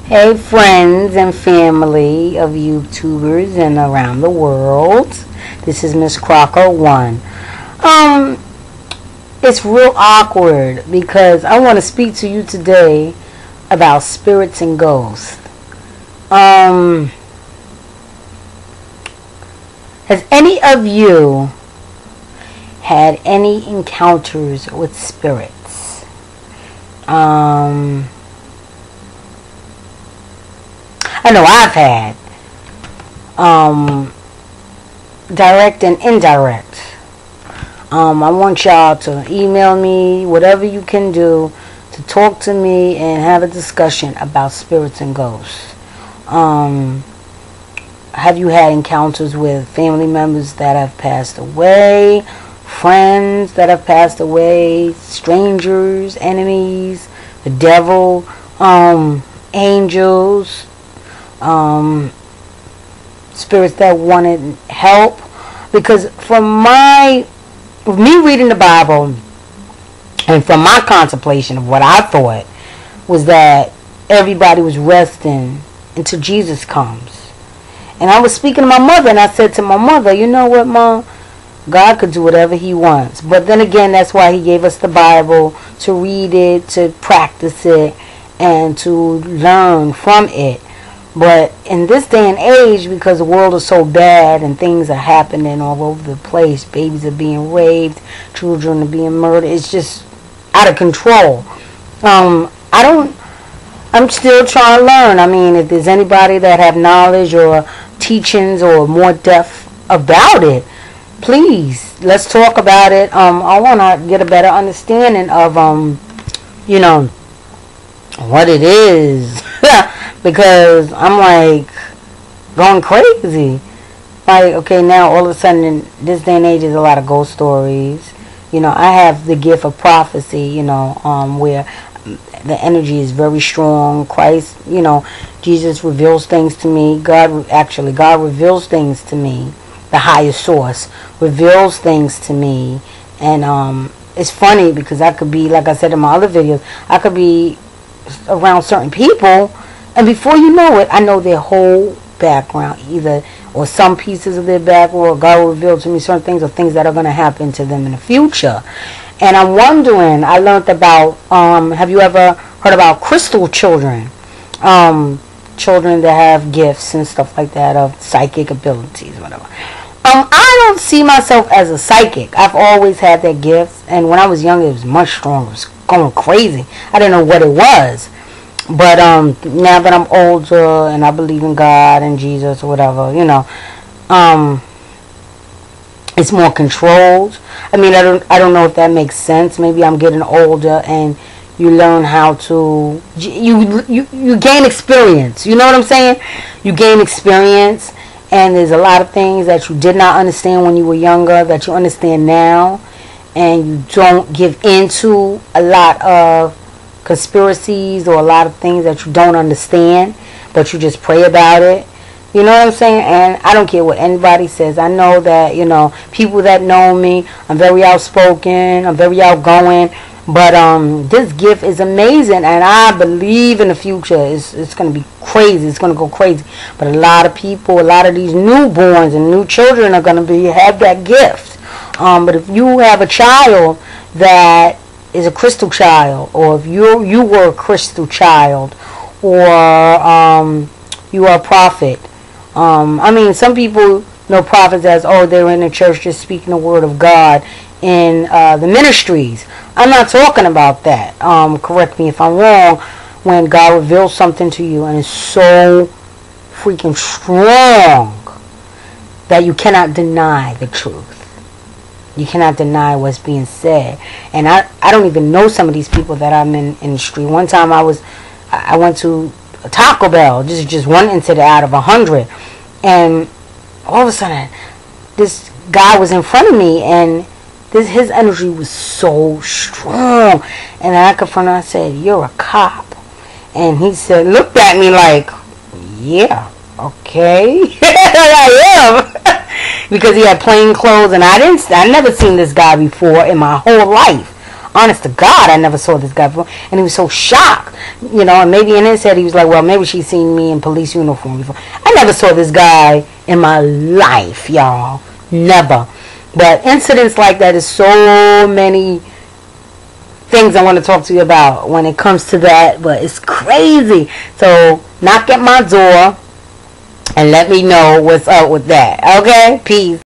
Hey friends and family of YouTubers and around the world. This is Miss Crocker 1. It's real awkward because I want to speak to you today about spirits and ghosts. Has any of you had any encounters with spirits? I know I've had direct and indirect. I want y'all to email me, whatever you can do to talk to me and have a discussion about spirits and ghosts. Have you had encounters with family members that have passed away, friends that have passed away, strangers, enemies, the devil, angels, spirits that wanted help? Because from me reading the Bible and from my contemplation of what I thought was that everybody was resting until Jesus comes. And I was speaking to my mother, and I said to my mother, you know what, Mom? God could do whatever he wants. But then again, that's why he gave us the Bible, to read it, to practice it, and to learn from it. But in this day and age, because the world is so bad and things are happening all over the place, babies are being raped, children are being murdered, it's just out of control. I'm still trying to learn. I mean, if there's anybody that have knowledge or teachings or more depth about it, please, let's talk about it. I want to get a better understanding of, what it is. Because I'm like going crazy. Like, okay, now all of a sudden in this day and age there's a lot of ghost stories. I have the gift of prophecy, where the energy is very strong. Christ, Jesus reveals things to me. God reveals things to me. The higher source reveals things to me. And it's funny because I could be, like I said in my other videos, I could be around certain people, and before you know it, I know their whole background, or some pieces of their background, or God will reveal to me certain things or things that are going to happen to them in the future. And I'm wondering, I learned about, have you ever heard about crystal children? Children that have gifts and stuff like that, of psychic abilities, whatever. I don't see myself as a psychic. I've always had that gift, and when I was younger, it was much stronger. It was going crazy. I didn't know what it was. But now that I'm older and I believe in God and Jesus or whatever, it's more controlled. I mean, I don't know if that makes sense. Maybe I'm getting older and you learn how to you gain experience. You know what I'm saying? You gain experience, and there's a lot of things that you did not understand when you were younger that you understand now, and you don't give into a lot of conspiracies or a lot of things that you don't understand, but you just pray about it. You know what I'm saying? And I don't care what anybody says. I know that, people that know me, I'm very outspoken, I'm very outgoing, but this gift is amazing, and I believe in the future it's going to be crazy. It's going to go crazy. But a lot of people, a lot of these newborns and new children are going to have that gift. But if you have a child that is a crystal child, or if you were a crystal child, or you are a prophet. Some people know prophets as, they're in the church just speaking the word of God in the ministries. I'm not talking about that. Correct me if I'm wrong. When God reveals something to you and it's so freaking strong that you cannot deny the truth. You cannot deny what's being said. And I don't even know some of these people that I'm in the street. One time I went to Taco Bell. This is just one incident out of 100. And all of a sudden, this guy was in front of me, and his energy was so strong. And I confronted him. I said, "You're a cop." And he looked at me like, "Yeah, okay." I am. Because he had plain clothes, and I never seen this guy before in my whole life. honest to God, I never saw this guy before. And he was so shocked, you know, and maybe in his head he was like, well, maybe she's seen me in police uniform before. I never saw this guy in my life, y'all. Never. But incidents like that is so many things I want to talk to you about when it comes to that, but it's crazy. So knock at my door and let me know what's up with that. Okay? Peace.